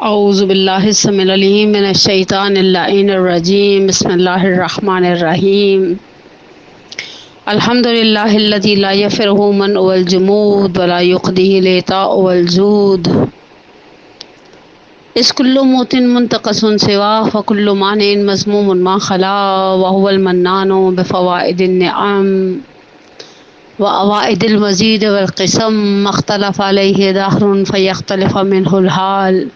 اعوذ باللہ السمیع العلیم من الشیطان اللعین الرجیم بسم اللہ الرحمن الرحیم الحمد للہ الذی لا یفرہ من والجمود ولا یقضیہ لیتا والجود اس کل موت منتقص سوا وکل مانع مذموم ما خلا وهو المنان بفوائد النعم وأوائد المزید والقسم ما اختلف علیہ دہر فیختلف منہ الحال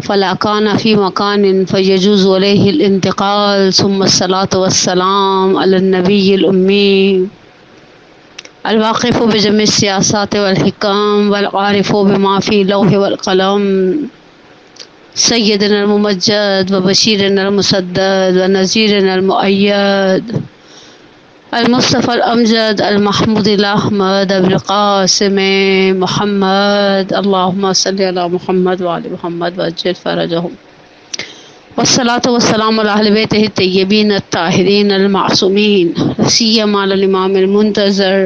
فلا کان فی مکان فیجوز علیہ الانتقال ثم الصلاة والسلام علی النبی الامی الواقف بجمع السیاسات والحکم والعارف بما فی لوح والقلم سیدنا الممجد وبشیرنا المسدد ونذیرنا المؤید المصطفى الأمجد المحمود الأحمد أبي القاسم محمد اللهم صل على محمد وعلى محمد وأجل فرجهم والصلاة والسلام على أهل بيته الطيبين الطاهرين المعصومين سيما على الإمام المنتظر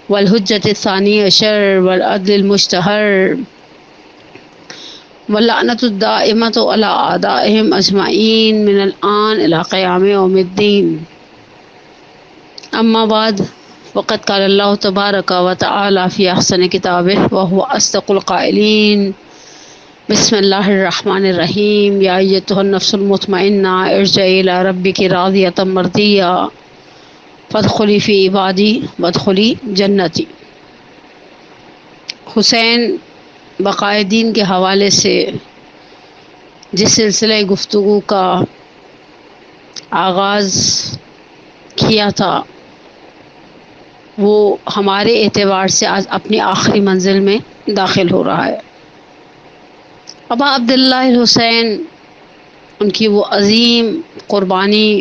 والحجة الثاني عشر والعدل المشتهر واللعنة الدائمة على أعدائهم أجمعين من الآن إلى قيام يوم الدين اما بعد وقد قال اللہ تبارک و تعالی فی احسن کتابہ وهو اصدق القائلین بسم اللہ الرحمن الرحیم یا ایتها النفس المطمئنہ ارجعی الی ربک راضیۃ مرضیہ فادخلی فی عبادی وادخلی جنتی۔ حسین بقائے دین کے حوالے سے جس سلسلہ گفتگو کا آغاز کیا تھا وہ ہمارے اعتبار سے آج اپنی آخری منزل میں داخل ہو رہا ہے۔ ابا عبداللہ الحسین، ان کی وہ عظیم قربانی،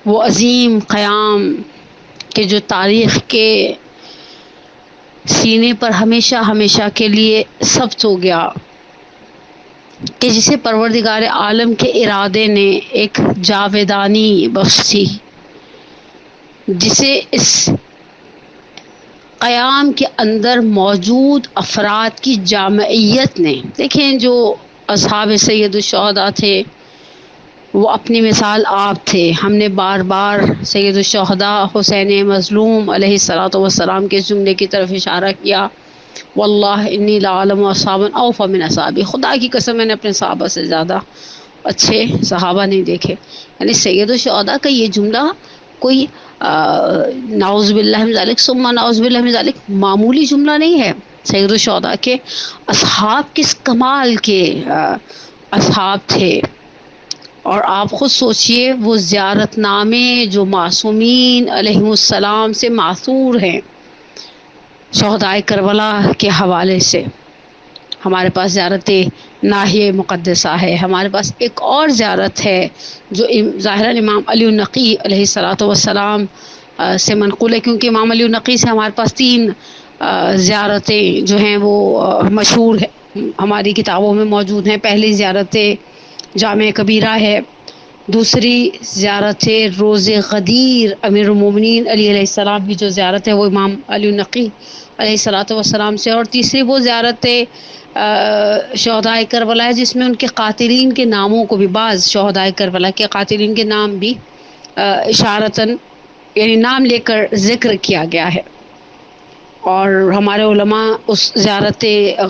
وہ عظیم قیام کہ جو تاریخ کے سینے پر ہمیشہ ہمیشہ کے لیے ثبت ہو گیا، کہ جسے پروردگار عالم کے ارادے نے ایک جاویدانی بخشی، جسے اس قیام کے اندر موجود افراد کی جامعیت نے، دیکھیں جو اصحاب سید الشہداء تھے وہ اپنی مثال آپ تھے۔ ہم نے بار بار سید الشہداء حسین مظلوم علیہ الصلاۃ والسلام کے جملے کی طرف اشارہ کیا، واللہ انی لعلم اصحابا اوفى من اصحابی، خدا کی قسم میں نے اپنے صحابہ سے زیادہ اچھے صحابہ نہیں دیکھے۔ یعنی سید الشہداء کا یہ جملہ کوئی نعوذ باللہ من ذالک ثم نعوذ باللہ من ذالک معمولی جملہ نہیں ہے۔ سید الشہداء کے اصحاب کس کمال کے اصحاب تھے، اور آپ خود سوچئے وہ زیارت نامے جو معصومین علیہ السلام سے معثور ہیں شہدائے کربلا کے حوالے سے۔ ہمارے پاس زیارت ناحیہ مقدسہ ہے، ہمارے پاس ایک اور زیارت ہے جو ظاہراً امام علی النقی علیہ الصلاۃ والسلام سے منقول ہے، کیونکہ امام علی النقی سے ہمارے پاس 3 زیارتیں جو ہیں وہ مشہور ہیں، ہماری کتابوں میں موجود ہیں۔ پہلی زیارت جامع کبیرہ ہے، دوسری زیارت روز غدیر امیر المومنین علی علیہ السلام کی جو زیارت ہے وہ امام علی النقی علیہ الصلاۃ والسلام سے، اور تیسری وہ زیارت شہدائے کربلا ہے جس میں ان کے قاتلین کے ناموں کو بھی، بعض شہدائے کربلا کے قاتلین کے نام بھی اشارتاً یعنی نام لے کر ذکر کیا گیا ہے۔ اور ہمارے علماء اس زیارت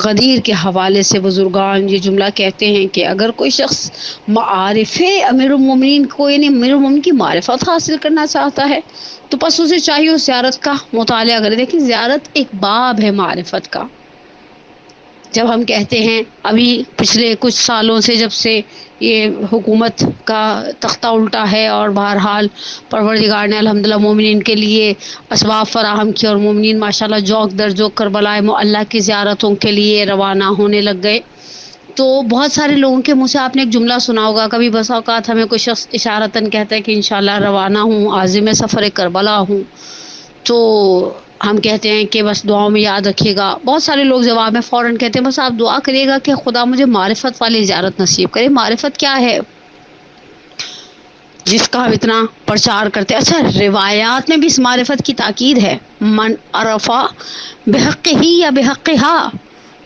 غدیر کے حوالے سے بزرگان یہ جملہ کہتے ہیں کہ اگر کوئی شخص معارف امیر المومنین کو یعنی امیر المومنین کی معرفت حاصل کرنا چاہتا ہے تو بس اسے چاہیے اس زیارت کا مطالعہ کرے۔ دیکھیں زیارت ایک باب ہے معرفت کا۔ جب ہم کہتے ہیں ابھی پچھلے کچھ سالوں سے جب سے یہ حکومت کا تختہ الٹا ہے اور بہرحال پروردگار نے الحمدللہ مومنین کے لیے اسباب فراہم کیا اور مومنین ماشاءاللہ جوق در جوق کربلائے معلیٰ کی زیارتوں کے لیے روانہ ہونے لگ گئے، تو بہت سارے لوگوں کے منہ سے آپ نے ایک جملہ سنا ہوگا، کبھی بس اوقات ہمیں کوئی شخص اشارتاً کہتا ہے کہ انشاءاللہ روانہ ہوں، عازم سفر کربلا ہوں، تو ہم کہتے ہیں کہ بس دعاؤں میں یاد رکھیے گا۔ بہت سارے لوگ جواب میں فوراً کہتے ہیں بس آپ دعا کریے گا کہ خدا مجھے معرفت والی زیارت نصیب کرے۔ معرفت کیا ہے جس کا ہم اتنا پرچار کرتے ہیں؟ اچھا، روایات میں بھی اس معرفت کی تاکید ہے، من عرفا بحق ہی یا بحقہا،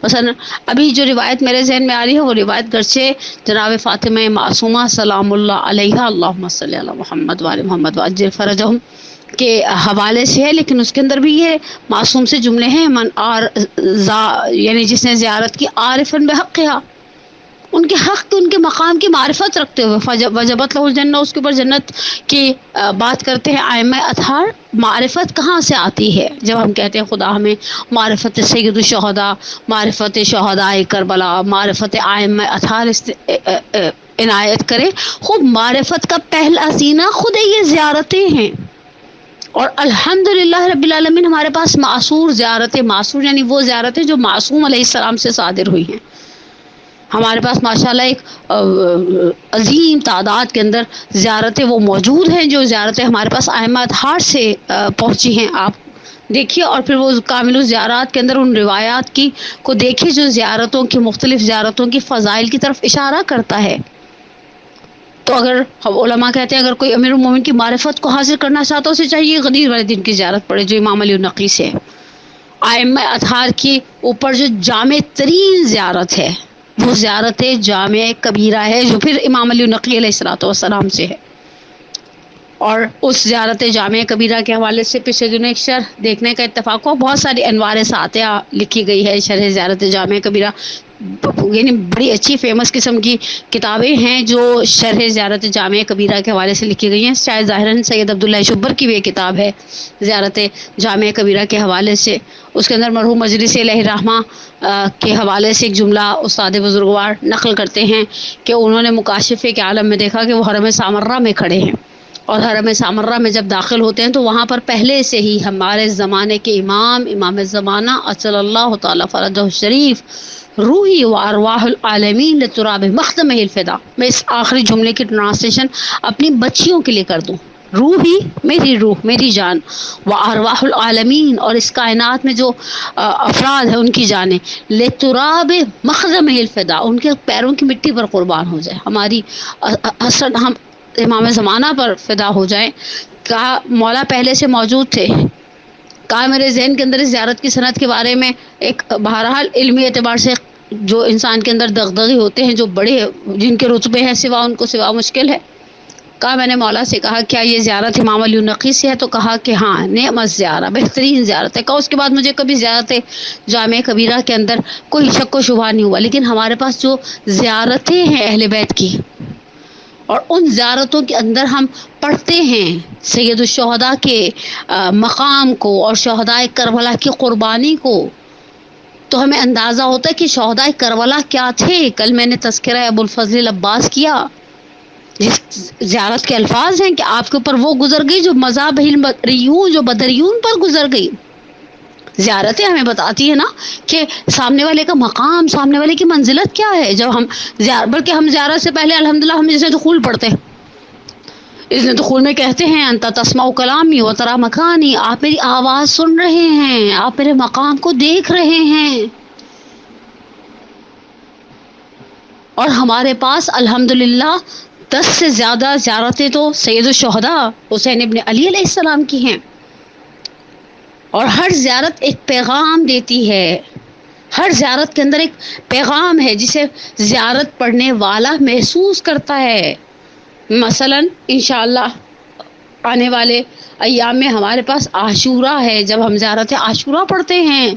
مثلا ابھی جو روایت میرے ذہن میں آ رہی ہے وہ روایت گرچہ جناب فاطمہ معصومہ سلام اللہ علیہا اللہم صلی علی محمد وعلی محمد وعجل فرجہم کے حوالے سے ہے، لیکن اس کے اندر بھی یہ معصوم سے جملے ہیں، من اور یعنی جس نے زیارت کی عارفاً بحقھا، ان کے حق کی، ان کے مقام کی معرفت رکھتے ہوئے، وجبت لہ الجنہ، اس کے اوپر جنت کی بات کرتے ہیں ائمہ اطہار۔ معرفت کہاں سے آتی ہے؟ جب ہم کہتے ہیں خدا ہمیں معرفت سید الشہداء، معرفت شہداء کربلا، معرفت ائمہ اطہار عنایت کرے، خود معرفت کا پہلا زینہ خود یہ زیارتیں ہیں۔ اور الحمدللہ رب العالمین ہمارے پاس معصور زیارتیں، معصور یعنی وہ زیارتیں جو معصوم علیہ السلام سے صادر ہوئی ہیں۔ ہمارے پاس ماشاءاللہ ایک عظیم تعداد کے اندر زیارتیں وہ موجود ہیں، جو زیارتیں ہمارے پاس ائمہ اطہار سے پہنچی ہیں۔ آپ دیکھیے، اور پھر وہ کامل الزیارات کے اندر ان روایات کی کو دیکھیے جو زیارتوں کی، مختلف زیارتوں کی فضائل کی طرف اشارہ کرتا ہے۔ تو اگر علماء کہتے ہیں اگر کوئی امیر المومنین کی معرفت کو حاصل کرنا چاہتا ہے، اسے چاہیے غدیر والے دن کی زیارت پڑھے جو امام علی النقی سے ہے۔ ائمہ اطہار کی اوپر جو جامع ترین زیارت ہے وہ زیارت جامع کبیرہ ہے، جو پھر امام علی النقی علیہ الصلوۃ والسلام سے ہے۔ اور اس زیارت جامع کبیرہ کے حوالے سے پچھلے دنوں ایک شرح دیکھنے کا اتفاق ہوا، بہت ساری انوار ساطعہ لکھی گئی ہے شرح زیارت جامع کبیرہ، یعنی بڑی اچھی فیمس قسم کی کتابیں ہیں جو شرح زیارت جامع کبیرہ کے حوالے سے لکھی گئی ہیں۔ شاید ظاہراً سید عبداللہ شبر کی بھی ایک کتاب ہے زیارت جامع کبیرہ کے حوالے سے، اس کے اندر مرحوم مجلس الہ رحمہ کے حوالے سے ایک جملہ استاد بزرگوار نقل کرتے ہیں کہ انہوں نے مکاشفے کے عالم میں دیکھا کہ وہ حرم سامرہ میں کھڑے ہیں، اور حرم سامرہ میں جب داخل ہوتے ہیں تو وہاں پر پہلے سے ہی ہمارے زمانے کے امام زمانہ اجل اللہ تعالی فرجہ الشریف روحی و ارواح العالمین لتراب مخدمہ الفدا۔ میں اس آخری جملے کی ٹرانسلیشن اپنی بچیوں کے لیے کر دوں، روحی میری روح، میری جان، و ارواح العالمین اور اس کائنات میں جو افراد ہیں ان کی جانیں، لتراب مخدمہ الفدا، ان کے پیروں کی مٹی پر قربان ہو جائے، ہماری حسرت ہم امام زمانہ پر فدا ہو جائیں۔ کہا مولا پہلے سے موجود تھے، کہا میرے ذہن کے اندر اس زیارت کی صنعت کے بارے میں ایک بہرحال علمی اعتبار سے جو انسان کے اندر دغدغے ہوتے ہیں، جو بڑے جن کے رتبے ہیں سوا ان کو سوا مشکل ہے۔ کہا میں نے مولا سے کہا کیا یہ زیارت امام علی النقی سے ہے؟ تو کہا کہ ہاں، نعمت زیارہ، بہترین زیارت ہے۔ کہا اس کے بعد مجھے کبھی زیارت جامع کبیرہ کے اندر کوئی شک و شبہ نہیں ہوا، لیکن ہمارے پاس جو زیارتیں ہیں اہل بیت کی، اور ان زیارتوں کے اندر ہم پڑھتے ہیں سید الشہداء کے مقام کو اور شہداء کربلا کی قربانی کو، تو ہمیں اندازہ ہوتا ہے کہ شہداء کربلا کیا تھے۔ کل میں نے تذکرہ ابو الفضل العباس کیا، جس زیارت کے الفاظ ہیں کہ آپ کے اوپر وہ گزر گئی جو مذابح البدریون، جو بدریون پر گزر گئی۔ زیارتیں ہمیں بتاتی ہے نا کہ سامنے والے کا مقام، سامنے والے کی منزلت کیا ہے۔ جب ہم بلکہ ہم زیارت سے پہلے الحمدللہ ہم جسے دخول پڑھتے ہیں، اس نے دخول میں کہتے ہیں انت تسمع کلامی و ترى مکانی، آپ میری آواز سن رہے ہیں، آپ میرے مقام کو دیکھ رہے ہیں۔ اور ہمارے پاس الحمدللہ 10 سے زیادہ زیارتیں تو سید الشہداء حسین ابن علی علیہ السلام کی ہیں، اور ہر زیارت ایک پیغام دیتی ہے، ہر زیارت کے اندر ایک پیغام ہے جسے زیارت پڑھنے والا محسوس کرتا ہے۔ مثلا انشاءاللہ آنے والے ایام میں ہمارے پاس عاشورہ ہے، جب ہم زیارت عاشورہ پڑھتے ہیں،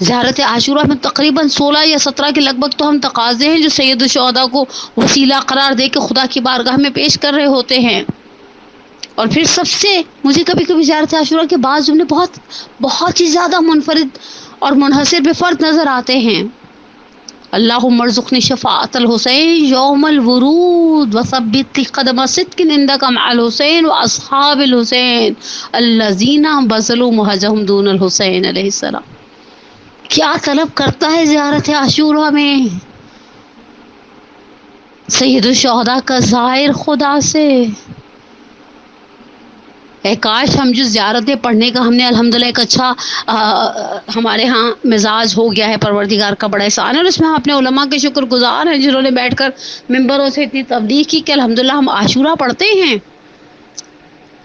زیارت عاشورہ میں تقریباً 16 یا 17 کے لگ بھگ تو ہم تقاضے ہیں جو سید الشہداء کو وسیلہ قرار دے کے خدا کی بارگاہ میں پیش کر رہے ہوتے ہیں۔ اور پھر سب سے مجھے کبھی کبھی زیارت عاشورہ کے بعض جملے بہت ہی زیادہ منفرد اور منحصر بے فرد نظر آتے ہیں۔ اللہم ارزقنی شفاعت الحسین یوم الورود وثبت قدم صدق عندک مع الحسین واصحاب الحسین الذین بذلوا مہجہم دون الحسین علیہ السلام۔ کیا طلب کرتا ہے زیارت عاشورہ میں سید الشہداء کا زائر خدا سے؟ اے کاش ہم جو زیارتیں پڑھنے کا ہم نے الحمدللہ ایک اچھا ہمارے ہاں مزاج ہو گیا ہے، پروردگار کا بڑا احسان ہے، اور اس میں ہم اپنے علماء کے شکر گزار ہیں جنہوں نے بیٹھ کر ممبروں سے اتنی تبلیغ کی کہ الحمدللہ ہم عاشورہ پڑھتے ہیں۔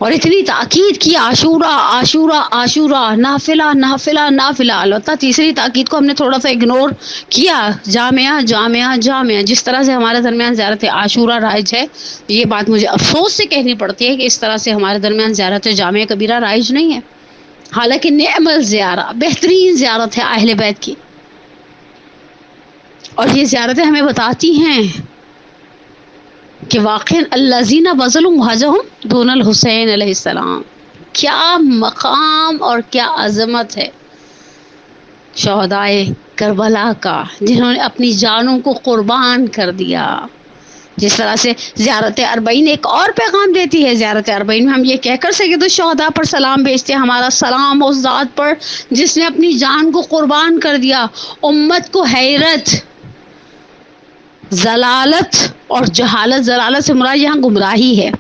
اور اتنی تاکید کی عاشورہ عاشورہ عاشورہ، نافلہ نافلہ نافلہ. البتہ تیسری تاکید کو ہم نے تھوڑا سا اگنور کیا، جامعہ جامعہ جامعہ. جس طرح سے ہمارے درمیان زیارت عاشورہ رائج ہے، یہ بات مجھے افسوس سے کہنی پڑتی ہے کہ اس طرح سے ہمارے درمیان زیارت جامعہ کبیرہ رائج نہیں ہے. حالانکہ نعم الزیارہ، بہترین زیارت ہے اہل بیت کی. اور یہ زیارتیں ہمیں بتاتی ہیں کہ واقعاً الذین بذلوا مہاجرہم دون الحسین علیہ السلام. کیا مقام اور کیا عظمت ہے شہدائے کربلا کا، جنہوں نے اپنی جانوں کو قربان کر دیا. جس طرح سے زیارت اربعین ایک اور پیغام دیتی ہے. زیارت اربعین میں ہم یہ کہہ کر سید الشہداء پر سلام بھیجتے ہیں، ہمارا سلام اس ذات پر جس نے اپنی جان کو قربان کر دیا. امت کو حیرت، ضلالت اور جہالت، ضلالت سے مراد یہاں گمراہی ہے،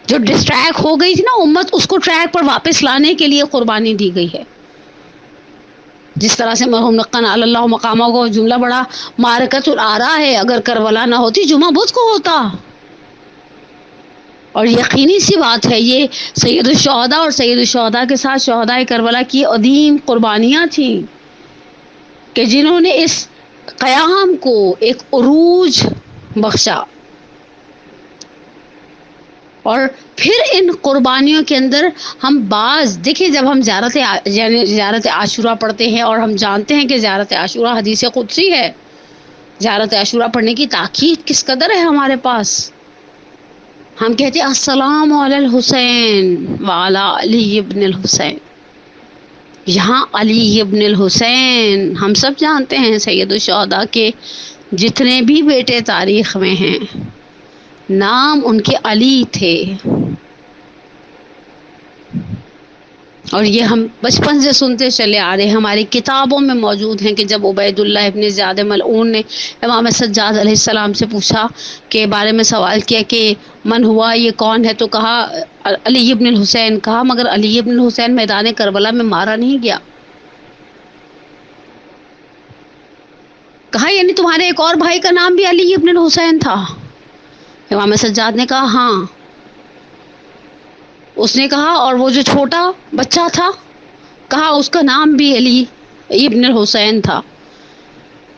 جو ڈسٹریکٹ ہو گئی تھی نا امت، اس کو ٹریک پر واپس لانے کے لیے قربانی دی گئی ہے. جس طرح سے مرحوم نقنا اللہ مقامہ کو جملہ بڑا معرکۃ الآرا ہے. اگر کربلا نہ ہوتی جمعہ بدھ کو ہوتا. اور یقینی سی بات ہے یہ سید الشہداء اور سید الشہداء کے ساتھ شہدائے کربلا کی عظیم قربانیاں تھیں کہ جنہوں نے اس قیام کو ایک عروج بخشا. اور پھر ان قربانیوں کے اندر ہم بعض دیکھیں، جب ہم زیارت عاشورہ پڑھتے ہیں اور ہم جانتے ہیں کہ زیارت عاشورہ حدیث قدسی ہے، زیارت عاشورہ پڑھنے کی تاکید کس قدر ہے ہمارے پاس. ہم کہتے ہیں السلام علی الحسین وعلی علی ابن الحسین. یہاں علی ابن الحسین ہم سب جانتے ہیں سید الشہداء کے جتنے بھی بیٹے تاریخ میں ہیں نام ان کے علی تھے. اور یہ ہم بچپن سے سنتے چلے آ رہے ہیں، ہماری کتابوں میں موجود ہیں کہ جب عبید اللہ ابن زیاد ملعون نے امام سجاد علیہ السلام سے پوچھا کے بارے میں سوال کیا کہ من ہوا، یہ کون ہے، تو کہا علی ابن الحسین. کہا مگر علی ابن الحسین میدان کربلا میں مارا نہیں گیا. کہا یعنی تمہارے ایک اور بھائی کا نام بھی علی ابن الحسین تھا؟ امام سجاد نے کہا ہاں. اس نے کہا اور وہ جو چھوٹا بچہ تھا، کہا اس کا نام بھی علی ابن الحسین تھا.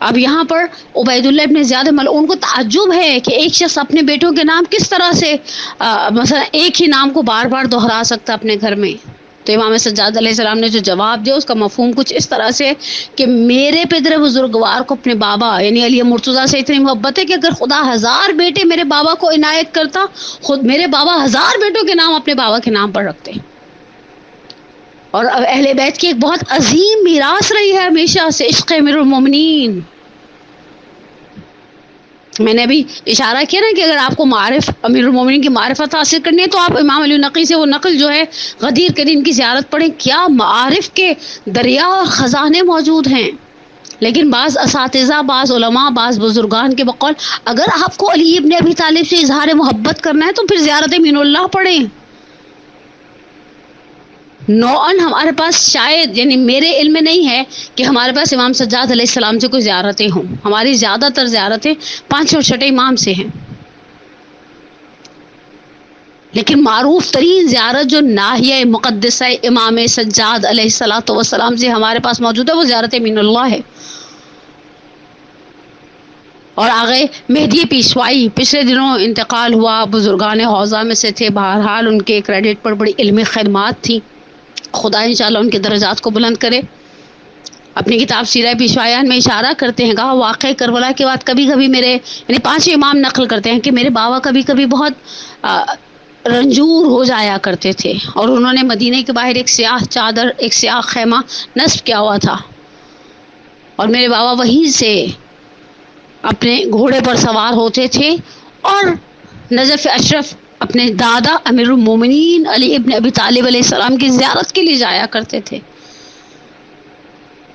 اب یہاں پر عبید اللہ ابن زیاد ملعون کو تعجب ہے کہ ایک شخص اپنے بیٹوں کے نام کس طرح سے مثلا ایک ہی نام کو بار بار دہرا سکتا اپنے گھر میں. تو امام سجاد علیہ السلام نے جو جواب دیا اس کا مفہوم کچھ اس طرح سے کہ میرے پدر بزرگوار کو اپنے بابا یعنی علی مرتضیٰ سے اتنی محبت ہے کہ اگر خدا 1000 بیٹے میرے بابا کو عنایت کرتا، خود میرے بابا 1000 بیٹوں کے نام اپنے بابا کے نام پر رکھتے. اور اہل بیت کی ایک بہت عظیم میراث رہی ہے ہمیشہ سے عشق امیر المومنین. میں نے ابھی اشارہ کیا نا کہ اگر آپ کو معارف امیر المومنین کی معرفت حاصل کرنی ہے تو آپ امام علی نقی سے وہ نقل جو ہے غدیر کریم کی زیارت پڑھیں. کیا معارف کے دریا اور خزانے موجود ہیں. لیکن بعض اساتذہ، بعض علماء، بعض بزرگان کے بقول اگر آپ کو علی ابن ابی طالب سے اظہار محبت کرنا ہے تو پھر زیارت مین اللہ پڑھیں. نوعاً ہمارے پاس شاید یعنی میرے علم میں نہیں ہے کہ ہمارے پاس امام سجاد علیہ السلام سے کوئی زیارتیں ہوں. ہماری زیادہ تر زیارتیں 5 اور 6 امام سے ہیں. لیکن معروف ترین زیارت جو ناحیہ مقدسہ امام سجاد علیہ الصلوۃ والسلام سے ہمارے پاس موجود ہے وہ زیارت مین اللہ ہے. اور آگے مہدی پیشوائی پچھلے دنوں انتقال ہوا، بزرگان حوضہ میں سے تھے. بہرحال ان کے کریڈٹ پر بڑی علمی خدمات تھیں. خدا انشاءاللہ ان کے درجات کو بلند کرے. اپنی کتاب سیرہ پیشوایان میں اشارہ کرتے ہیں، کہا واقعہ کربلا کے بعد کبھی کبھی میرے یعنی 5 امام نقل کرتے ہیں کہ میرے بابا کبھی کبھی بہت رنجور ہو جایا کرتے تھے اور انہوں نے مدینے کے باہر ایک سیاہ چادر، ایک سیاہ خیمہ نصب کیا ہوا تھا اور میرے بابا وہیں سے اپنے گھوڑے پر سوار ہوتے تھے اور نجف اشرف اپنے دادا امیر المومنین علی ابن ابی طالب علیہ السلام کی زیارت کے لیے جایا کرتے تھے.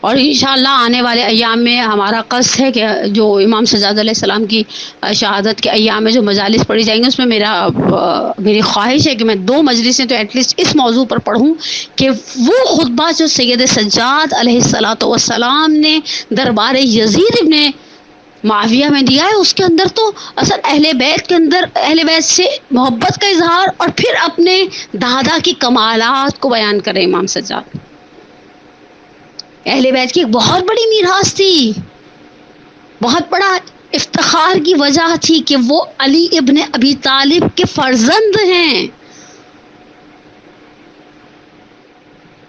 اور انشاءاللہ آنے والے ایام میں ہمارا قصد ہے کہ جو امام سجاد علیہ السلام کی شہادت کے ایام میں جو مجالس پڑھی جائیں گے اس میں میری خواہش ہے کہ میں 2 مجلسیں تو ایٹ لیسٹ اس موضوع پر پڑھوں کہ وہ خطبہ جو سید سجاد علیہ الصلوۃ والسلام نے دربار یزید ابن معاویہ میں دیا ہے، اس کے اندر تو اصل اہل بیت کے اندر اہل بیت سے محبت کا اظہار اور پھر اپنے دادا کی کمالات کو بیان کرے امام سجاد۔ اہل بیت کی ایک بہت بڑی میراث تھی، بہت بڑا افتخار کی وجہ تھی کہ وہ علی ابن ابی طالب کے فرزند ہیں،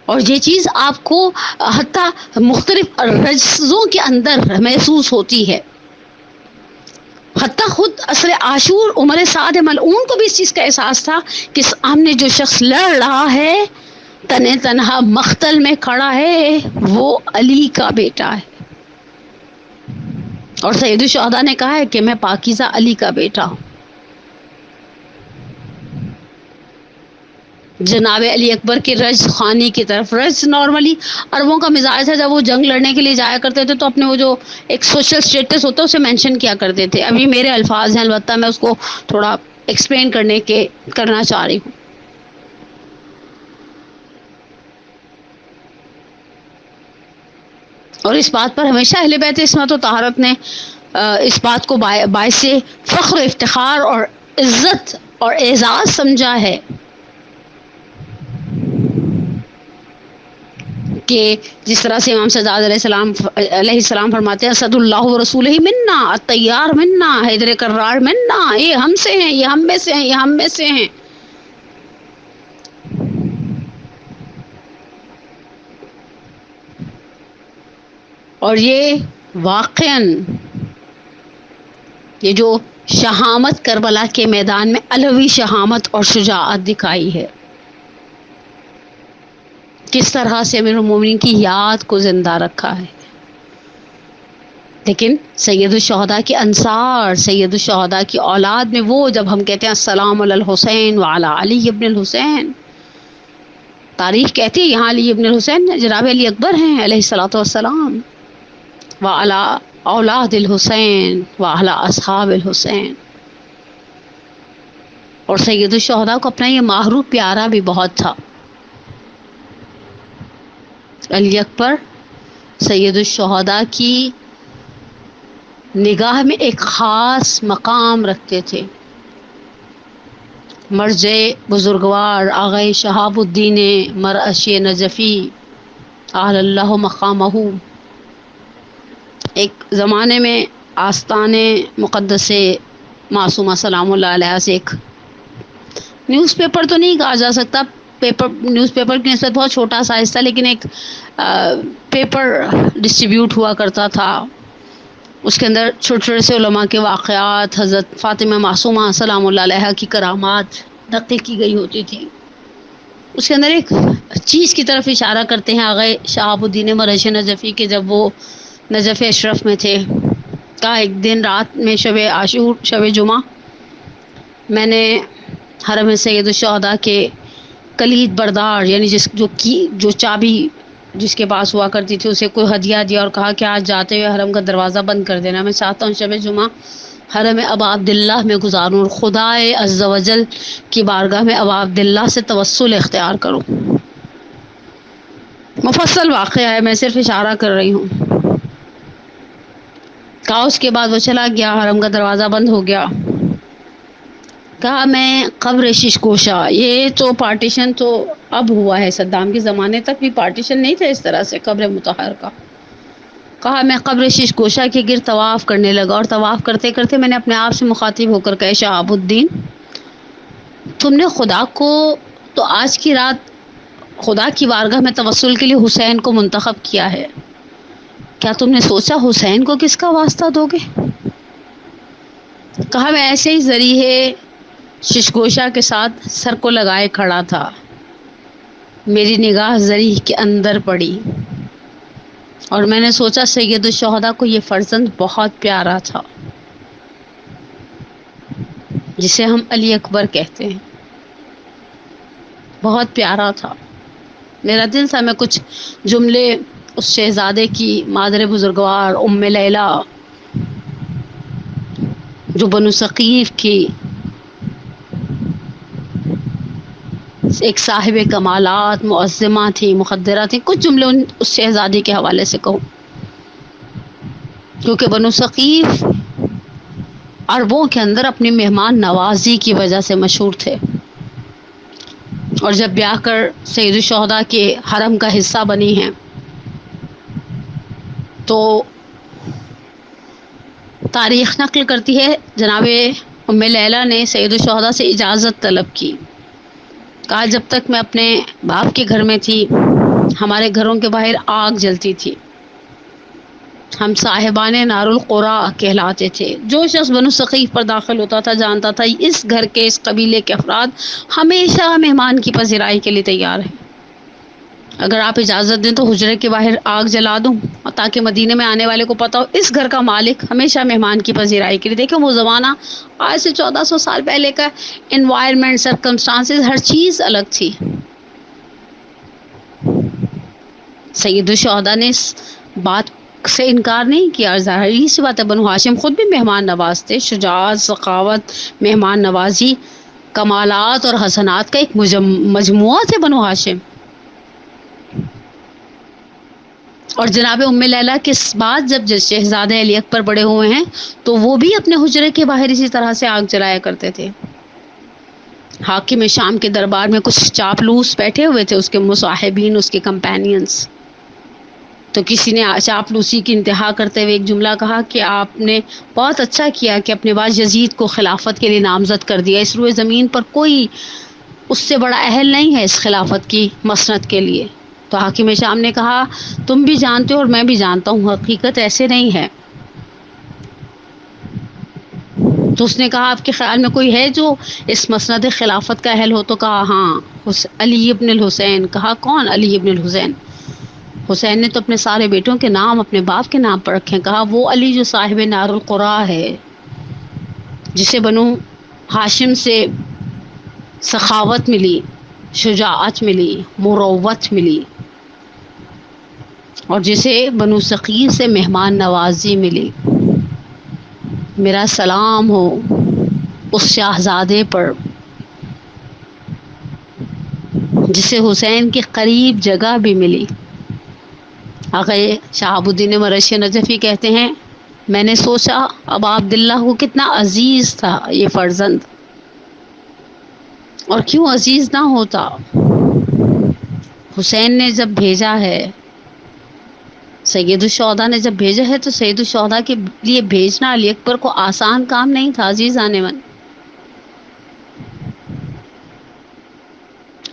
اور یہ چیز آپ کو حتیٰ مختلف رجزوں کے اندر محسوس ہوتی ہے۔ حتیٰ خود عصر عاشور عمر سعد ملعون کو بھی اس چیز کا احساس تھا کہ سامنے جو شخص لڑ رہا ہے، تنہ تنہا مقتل میں کھڑا ہے، وہ علی کا بیٹا ہے، اور سید الشہداء نے کہا ہے کہ میں پاکیزہ علی کا بیٹا ہوں۔ جناب علی اکبر کی رج خوانی کی طرف، رج نارملی عربوں کا مزاج ہے، جب وہ جنگ لڑنے کے لیے جایا کرتے تھے تو اپنے وہ جو ایک سوشل سٹیٹس ہوتا ہے اسے مینشن کیا کرتے تھے۔ ابھی میرے الفاظ ہیں، البتہ میں اس کو تھوڑا ایکسپلین کرنا چاہ رہی ہوں۔ اور اس بات پر ہمیشہ اہل بیت عصمت و طہارت نے اس بات کو باعث فخر و افتخار اور عزت اور اعزاز سمجھا ہے کہ جس طرح سے امام سجاد علیہ السلام فرماتے ہیں اسد اللہ و رسولہ منا، الطیار منا، حیدر کرار منا، یہ ہم سے ہیں، یہ ہم میں سے ہیں، یہ ہم میں سے ہیں۔ اور یہ واقعاً یہ جو شہامت کربلا کے میدان میں علوی شہامت اور شجاعت دکھائی ہے، کس طرح سے امیر المومنین کی یاد کو زندہ رکھا ہے۔ لیکن سید الشہداء کے انصار، سید الشہداء کی اولاد میں وہ، جب ہم کہتے ہیں السلام علی الحسین وعلی علی ابن الحسین، تاریخ کہتی ہے یہاں علی ابن الحسین جناب علی اکبر ہیں علیہ الصلوۃ والسلام، وعلی اولاد الحسین وعلی اصحاب الحسین۔ اور سید الشہداء کو اپنا یہ محروب پیارا بھی بہت تھا۔ علی اکبر سید الشہداء کی نگاہ میں ایک خاص مقام رکھتے تھے۔ مرجع بزرگوار آغا شہاب الدین مرعشی نجفی اعلی اللہ مقامہ، ایک زمانے میں آستان مقدس معصومہ سلام اللہ علیہ سے ایک نیوز پیپر تو نہیں کہا جا سکتا، نیوز پیپر کی نسبت بہت چھوٹا سائز تھا، لیکن ایک پیپر ڈسٹریبیوٹ ہوا کرتا تھا، اس کے اندر چھوٹے چھوٹے سے علماء کے واقعات، حضرت فاطمہ معصومہ سلام اللہ علیہ کی کرامات نقل کی گئی ہوتی تھی۔ اس کے اندر ایک چیز کی طرف اشارہ کرتے ہیں آغا شہاب الدین مرعشی نجفی کے، جب وہ نجف اشرف میں تھے، کہا ایک دن رات میں شب عاشور، شب جمعہ، میں نے حرم سید الشہداء کے کلید بردار، یعنی جو چابی جس کے پاس ہوا کرتی تھی، اسے کوئی ہدیہ دیا اور کہا کہ آج جاتے ہوئے حرم کا دروازہ بند کر دینا، میں چاہتا ہوں شب جمعہ حرم ابا عبداللہ میں گزاروں اور خدائے عز و جل کی بارگاہ میں ابا عبداللہ سے توسل اختیار کروں۔ مفصل واقعہ ہے، میں صرف اشارہ کر رہی ہوں۔ کہا اس کے بعد وہ چلا گیا، حرم کا دروازہ بند ہو گیا۔ کہا میں قبر شش گوشہ، یہ تو پارٹیشن تو اب ہوا ہے، صدام کے زمانے تک بھی پارٹیشن نہیں تھا اس طرح سے قبر مطہر کا۔ کہا میں قبر شش گوشہ کے گرد طواف کرنے لگا، اور طواف کرتے کرتے میں نے اپنے آپ سے مخاطب ہو کر کہا شہاب الدین، تم نے خدا کو تو آج کی رات خدا کی بارگاہ میں توسل کے لیے حسین کو منتخب کیا ہے، کیا تم نے سوچا حسین کو کس کا واسطہ دو گے؟ کہا میں ایسے ہی ذریعے ششگوشہ کے ساتھ سر کو لگائے کھڑا تھا، میری نگاہ ذریع کے اندر پڑی اور میں نے سوچا سید الشہداء کو یہ فرزند بہت پیارا تھا جسے ہم علی اکبر کہتے ہیں، بہت پیارا تھا۔ میرا دل تھا میں کچھ جملے اس شہزادے کی مادر بزرگوار ام لیلہ جو بنو ثقیف کی ایک صاحب کمالات معظمہ تھی، مقدرہ تھی، کچھ جملے اس شہزادی کے حوالے سے کہوں۔ کیونکہ بنو ثقیف عربوں کے اندر اپنی مہمان نوازی کی وجہ سے مشہور تھے، اور جب بیاہ کر سید الشہداء کے حرم کا حصہ بنی ہیں تو تاریخ نقل کرتی ہے جناب ام لیلہ نے سید الشہداء سے اجازت طلب کی، کہا جب تک میں اپنے باپ کے گھر میں تھی ہمارے گھروں کے باہر آگ جلتی تھی، ہم صاحبان نار القرا کہلاتے تھے، جو شخص بنو ثقیف پر داخل ہوتا تھا جانتا تھا اس گھر کے اس قبیلے کے افراد ہمیشہ مہمان کی پذیرائی کے لیے تیار ہیں، اگر آپ اجازت دیں تو حجرے کے باہر آگ جلا دوں تاکہ مدینے میں آنے والے کو پتہ ہو اس گھر کا مالک ہمیشہ مہمان کی پذیرائی کے لیے۔ دیکھیں وہ زمانہ آج سے 1400 سال پہلے کا انوائرمنٹ، سرکمسٹانسز، ہر چیز الگ تھی۔ سید الشہداء نے اس بات سے انکار نہیں کیا، ظاہری سی بات ہے بنو ہاشم خود بھی مہمان نواز تھے، شجاعت، سخاوت، مہمان نوازی، کمالات اور حسنات کا ایک مجموعہ تھے بنو ہاشم۔ اور جناب ام لیلہ کے بعد جب شہزادہ علی اکبر بڑے ہوئے ہیں تو وہ بھی اپنے حجرے کے باہر اسی طرح سے آگ جلایا کرتے تھے۔ حاکم شام کے دربار میں کچھ چاپلوس بیٹھے ہوئے تھے، اس کے مصاحبین، اس کے کمپینینز، تو کسی نے چاپلوسی کی انتہا کرتے ہوئے ایک جملہ کہا کہ آپ نے بہت اچھا کیا کہ اپنے بعد یزید کو خلافت کے لیے نامزد کر دیا، اس روئے زمین پر کوئی اس سے بڑا اہل نہیں ہے اس خلافت کی مسند کے لیے۔ تو حاکم شام نے کہا تم بھی جانتے ہو اور میں بھی جانتا ہوں حقیقت ایسے نہیں ہے۔ تو اس نے کہا آپ کے خیال میں کوئی ہے جو اس مسند خلافت کا اہل ہو؟ تو کہا ہاں علی ابن الحسین۔ کہا کون علی ابن الحسین؟ حسین نے تو اپنے سارے بیٹوں کے نام اپنے باپ کے نام پر رکھے۔ کہا وہ علی جو صاحب نار القرا ہے، جسے بنو ہاشم سے سخاوت ملی، شجاعت ملی، مروت ملی، اور جسے بنو ثقیف سے مہمان نوازی ملی۔ میرا سلام ہو اس شاہزادے پر جسے حسین کے قریب جگہ بھی ملی۔ آقا شہاب الدین مرشی نجفی کہتے ہیں میں نے سوچا ابا عبداللہ کو کتنا عزیز تھا یہ فرزند، اور کیوں عزیز نہ ہوتا۔ حسین نے جب بھیجا ہے، سید الشہداء نے جب بھیجا ہے تو سید الشہداء کے لیے بھیجنا علی اکبر کو آسان کام نہیں تھا۔ عزیز آنے من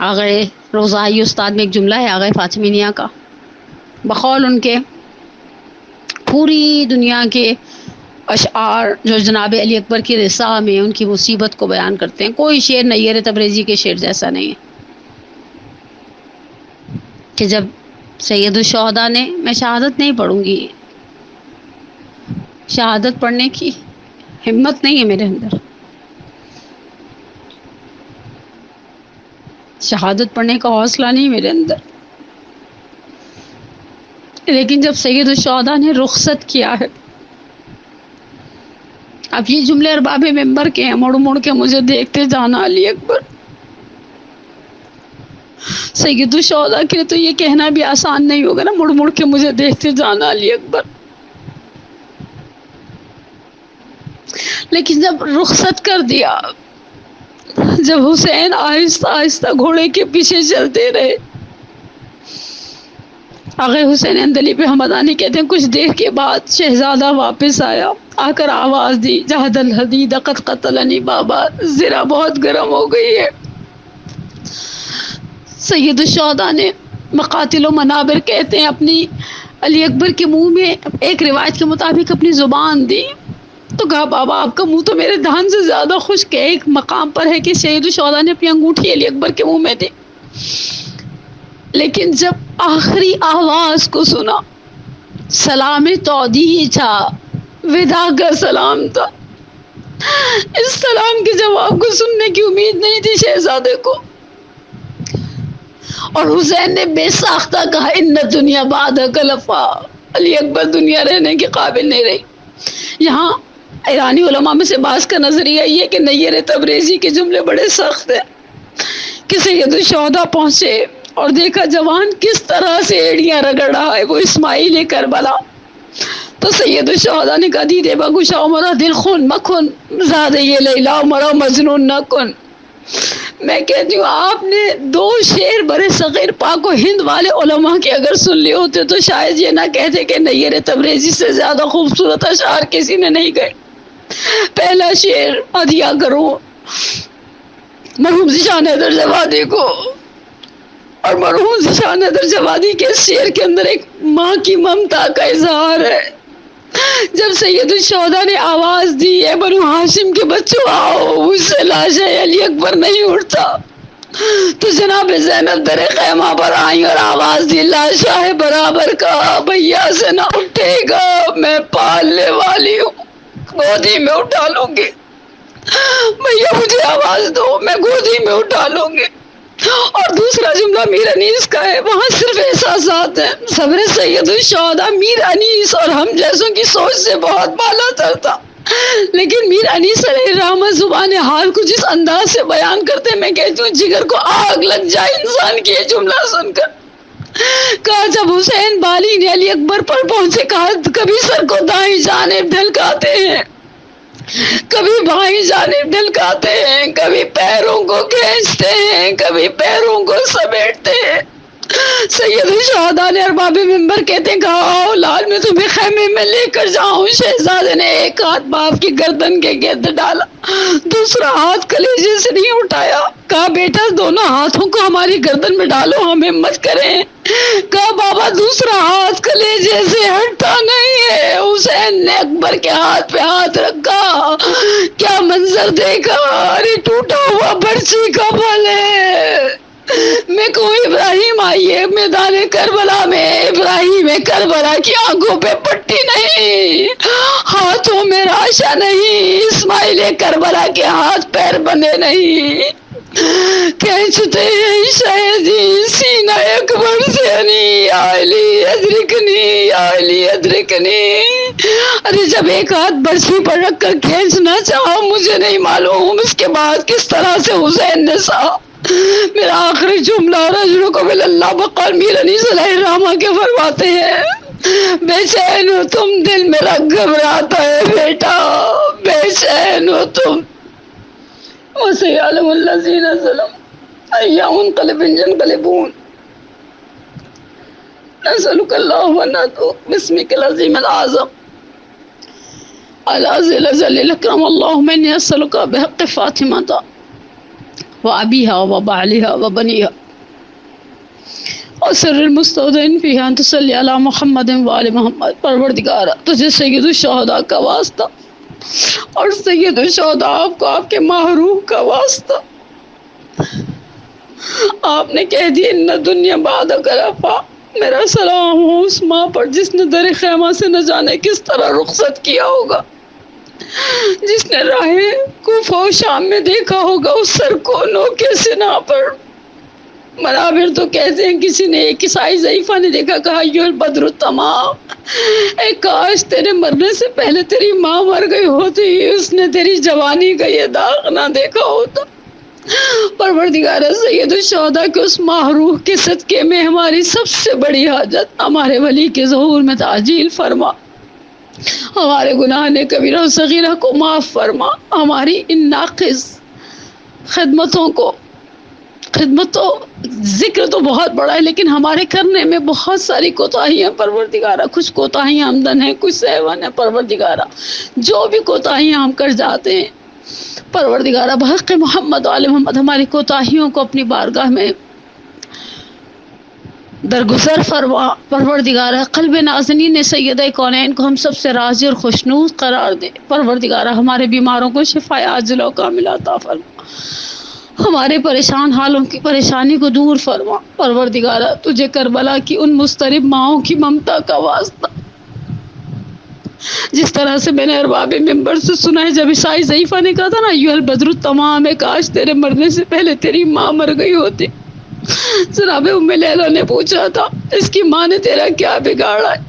آگئے روزائی استاد میں ایک جملہ ہے آگئے فاطمیہ کا، بقول ان کے پوری دنیا کے اشعار جو جناب علی اکبر کی رسا میں ان کی مصیبت کو بیان کرتے ہیں، کوئی شعر نیر تبریزی کے شعر جیسا نہیں ہے، کہ جب سید الشہداء نے میں شہادت نہیں پڑھوں گی، شہادت پڑھنے کی ہمت نہیں ہے میرے اندر، شہادت پڑھنے کا حوصلہ نہیں میرے اندر، لیکن جب سید الشہداء نے رخصت کیا ہے، اب یہ جملے ارباب ممبر کے ہیں، مڑ مڑ کے مجھے دیکھتے جانا علی اکبر۔ سید الشہداء کے لیے تو یہ کہنا بھی آسان نہیں ہوگا نا، مڑ مڑ کے مجھے دیکھتے جانا علی اکبر، لیکن جب رخصت کر دیا، جب حسین آہستہ آہستہ گھوڑے کے پیچھے چلتے رہے، آغا حسین اندلی پہ حمدانی کہتے ہیں کچھ دیر کے بعد شہزادہ واپس آیا، آ کر آواز دی جہد الحدید قد قتلنی بابا، زرہ بہت گرم ہو گئی ہے۔ سید الشہداء نے مقاتل و منابر کہتے ہیں اپنی علی اکبر کے منہ میں ایک روایت کے مطابق اپنی زبان دی، تو کہا بابا آپ کا منہ تو میرے دہن سے زیادہ خشک ہے۔ ایک مقام پر ہے کہ سید الشہداء نے اپنی انگوٹھی علی اکبر کے منہ میں دی، لیکن جب آخری آواز کو سنا، سلام تودیع تھا، وداع کا سلام تھا، اس سلام کے جواب کو سننے کی امید نہیں تھی شہزادے کو، اور حسین نے بے ساختہ کہا ان دنیا بعدک لفا، علی اکبر دنیا رہنے کے قابل نہیں رہی۔ یہاں ایرانی علماء میں سے بعض کا نظریہ یہ کہ نیر تبریزی کے جملے بڑے سخت ہیں، کہ سید الشہداء پہنچے اور دیکھا جوان کس طرح سے ایڑیاں رگڑ رہا ہے، وہ اسماعیل کربلا، تو سید الشہداء نے کہا دیدے بگشا مرا دل خون مکھن زیادہ یہ لیلا مرا مجنون نہ کن. میں کہتی ہوں آپ نے 2 شعر برے صغیر پاک و ہند والے علماء کے اگر سن لیے ہوتے تو شاید یہ نہ کہتے کہ نیر تبریزی سے زیادہ خوبصورت اشعار کسی نے نہیں گئے. پہلا شعر ہدیہ کروں مرحوم ذیشان حیدر جوادی کو، اور مرحوم ذیشان حیدر جوادی کے شعر کے اندر ایک ماں کی ممتا کا اظہار ہے. جب سید الشہداء نے آواز دی ہے بنو ہاشم کے بچوں آؤ، مجھ سے لاش علی اکبر نہیں اٹھتا، تو جناب زینب در خیمہ پر آئی اور آواز دی لاشاہ برابر کا بھیا سے نہ اٹھے گا، میں پالنے والی ہوں گودی میں اٹھا لوں گی، بھیا مجھے آواز دو میں گودی میں اٹھا لوں گی. اور دوسرا جملہ میر انیس کا ہے، وہاں صرف احساسات ہیں. صبر سید الشہداء میر انیس اور ہم جیسوں کی سوچ سے بہت بالا تر تھا، لیکن میر انیس علیہ الرحمہ زبان حال کو جس انداز سے بیان کرتے میں کہتی ہوں جگر کو آگ لگ جائے انسان کی یہ جملہ سن کر. کہا جب حسین بالی نے علی اکبر پر پہنچے، کہا کبھی سر کو دائیں جانب ڈھلکاتے ہیں، کبھی بائیں جانب ڈھلکاتے ہیں، کبھی پیروں کو کھینچتے ہیں، کبھی پیروں کو سمیٹتے ہیں. سید الشہداء نے ارباب منبر کہتے ہیں کہا آؤ لال میں تمہیں خیمے میں لے کر جاؤں. شہزادے نے ایک ہاتھ باپ کی گردن کے گرد ڈالا، دوسرا ہاتھ کلیجے سے نہیں اٹھایا. کہا بیٹا دونوں ہاتھوں کو ہماری گردن میں ڈالو، ہم ہمت کریں. کہا بابا دوسرا ہاتھ کلیجے سے ہٹتا نہیں ہے. حسین نے اکبر کے ہاتھ پہ ہاتھ رکھا، کیا منظر دیکھا، ارے ٹوٹا ہوا برچی کا پھل ہے. میں کو ابراہیم آئی ہے میدان کربلا میں، ابراہیم کربلا کی آنکھوں پہ پٹی نہیں، ہاتھوں میں راشا نہیں، اسماعیل کربلا کے ہاتھ پیر بندے نہیں. کھینچتے ہیں شہیدی سینہ اکبر سے انی علی ادرکنی علی ادرکنی. ارے جب ایک ہاتھ برسی پر رکھ کر کھینچنا چاہا مجھے نہیں معلوم اس کے بعد کس طرح سے حسین نے سہا. میرا آخری جملہ رجل کو بل اللہ بقال میر انیس علیہ الرحمہ کے فرماتے ہیں بے چین ہو تم، دل میرا گھبراتا ہے بیٹا، بے چین ہو تم. وَسَيَعْلَمُ الَّذِينَ ظَلَمُوا أَيَّ مُنقَلِبٍ يَنقَلِبُونَ. نسألك اللهم أن ندعوك باسمك العظيم الأعظم العزيز الأجل الأكرم. اللهم إني أسألك بحق فاطمة وأبيها وبعلها وبنيها وسر المستودعين فيها أن تصلي على محمد وآل محمد. پروردگارا تجھے سید الشہداء کا واسطہ اور سید الشہداء آپ کو آپ کے محروم کا واسطہ. آپ نے کہہ دیا ان دنیا بعد کرفا. میرا سلام ہو اس ماں پر جس نے در خیمہ سے نہ جانے کس طرح رخصت کیا ہوگا، جس نے راہ کوفہ و شام میں دیکھا ہوگا اس سر کو نوکے سنا پر. منابر تو کہتے ہیں کسی نے ایک عیسائی ضعیفہ نے دیکھا، کہا یو البدر التمام، اے کاش تیرے مرنے سے پہلے تیری ماں مر گئی ہوتی، اس نے تیری جوانی کا یہ داغ نہ دیکھا ہوتا. پروردگار سید الشہداء کے اس محروح کے صدقے میں ہماری سب سے بڑی حاجت ہمارے ولی کے ظہور میں تعجیل فرما، ہمارے گناہ نے کبیرہ و صغیرہ کو معاف فرما، ہماری ان ناقص خدمتوں کو، خدمت تو ذکر تو بہت بڑا ہے لیکن ہمارے کرنے میں بہت ساری کوتاہیاں پروردگارہ، کچھ کوتاہیاں ہمدن ہیں کچھ سہون ہیں پروردگارہ، جو بھی کوتاہیاں ہم کر جاتے ہیں پروردگارہ بحق محمد و آل محمد ہماری کوتاہیوں کو اپنی بارگاہ میں درگزر فرما. پروردگارہ قلب نازنین سیدہ کونین کو ہم سب سے راضی اور خوشنود قرار دے. پروردگارہ ہمارے بیماروں کو شفاء عاجلہ و کاملہ عطا فرما، ہمارے پریشان حالوں کی پریشانی کو دور فرما. پروردگارہ تجھے کربلا کی ان مضطرب ماؤں کی ممتا کا واسطہ، جس طرح سے میں نے ارباب منبر سے سنا ہے جب عیسائی ضعیفہ نے کہا تھا نا ایھا البدر التمام، کاش تیرے مرنے سے پہلے تیری ماں مر گئی ہوتی. جناب ام لیلہ نے پوچھا تھا اس کی ماں نے تیرا کیا بگاڑا ہے؟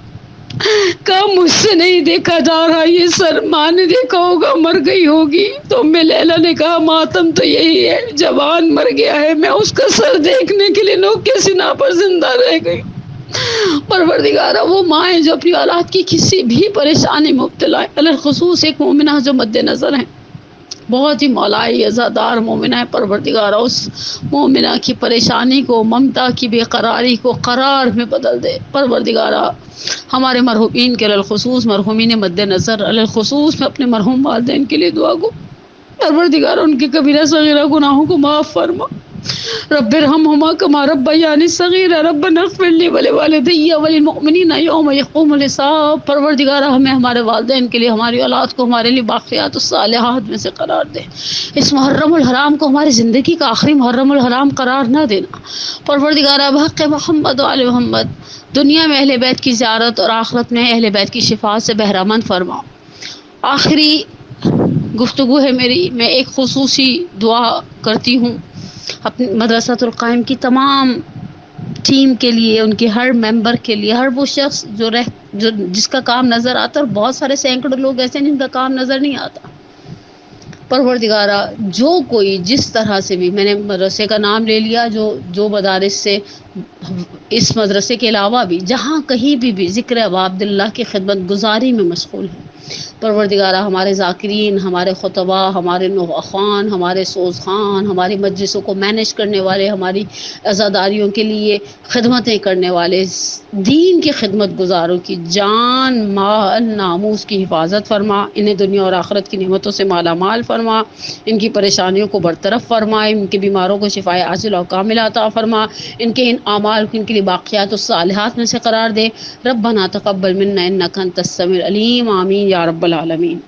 کہا مجھ سے نہیں دیکھا جا رہا یہ سر، ماں نے دیکھا ہوگا مر گئی ہوگی. تو ام لیلہ نے کہا ماتم تو یہی ہے، جوان مر گیا ہے، میں اس کا سر دیکھنے کے لیے نوکے سنا پر زندہ رہ گئی. پروردگارہ وہ مائیں جو اپنی اولاد کی کسی بھی پریشانی میں مبتلا ہے، الخصوص ایک مومنہ جو مد نظر ہیں، بہت ہی مولائی عزادار مومنہ ہے، پروردگارہ اس مومنہ کی پریشانی کو، ممتا کی بے قراری کو قرار میں بدل دے۔ پروردگارہ ہمارے مرحومین کے الخصوص مرحومین مد نظر الخصوص میں اپنے مرحوم والدین کے لیے دعا گو، پروردگارہ ان کے کبیرہ صغیرہ گناہوں کو معاف فرما۔ رب ارحمہما کما ربیانی صغیرا ربنا اغفر لی ولوالدی وللمؤمنین یوم یقوم الحساب۔ پروردگارہ ہمیں ہمارے والدین کے لیے، ہماری اولاد کو ہمارے لیے باقیات الصالحات میں سے قرار دے۔ اس محرم الحرام کو ہماری زندگی کا آخری محرم الحرام قرار نہ دینا۔ پروردگارہ بحق محمد و آل محمد دنیا میں اہل بیت کی زیارت اور آخرت میں اہل بیت کی شفاعت سے بہرامند فرما۔ آخری گفتگو ہے میری، میں ایک خصوصی دعا کرتی ہوں اپنی مدرسۃ القائم کی تمام ٹیم کے لیے، ان کے ہر ممبر کے لیے، ہر وہ شخص جو جس کا کام نظر آتا ہے، اور بہت سارے سینکڑوں لوگ ایسے ہیں جن کا کام نظر نہیں آتا۔ پروردگارہ جو کوئی جس طرح سے بھی، میں نے مدرسے کا نام لے لیا، جو مدارس سے اس مدرسے کے علاوہ بھی جہاں کہیں بھی ذکر ابا عبداللہ کی خدمت گزاری میں مشغول ہیں، پروردگارہ ہمارے ذاکرین، ہمارے خطبہ، ہمارے نوخوان، ہمارے سوز خان، ہماری مجلسوں کو مینیج کرنے والے، ہماری عزاداریوں کے لیے خدمتیں کرنے والے دین کی خدمت گزاروں کی جان مال ناموس کی حفاظت فرما، انہیں دنیا اور آخرت کی نعمتوں سے مالا مال فرما، ان کی پریشانیوں کو برطرف فرما، ان کے بیماروں کو شفاء عاجل اور کاملہ عطا فرما، ان کے ان اعمال کو ان کے لیے باقیات الصالحات میں سے قرار دے۔ ربنا تقبل منا انک انت السمیع العلیم، آمین یا رب العالمین۔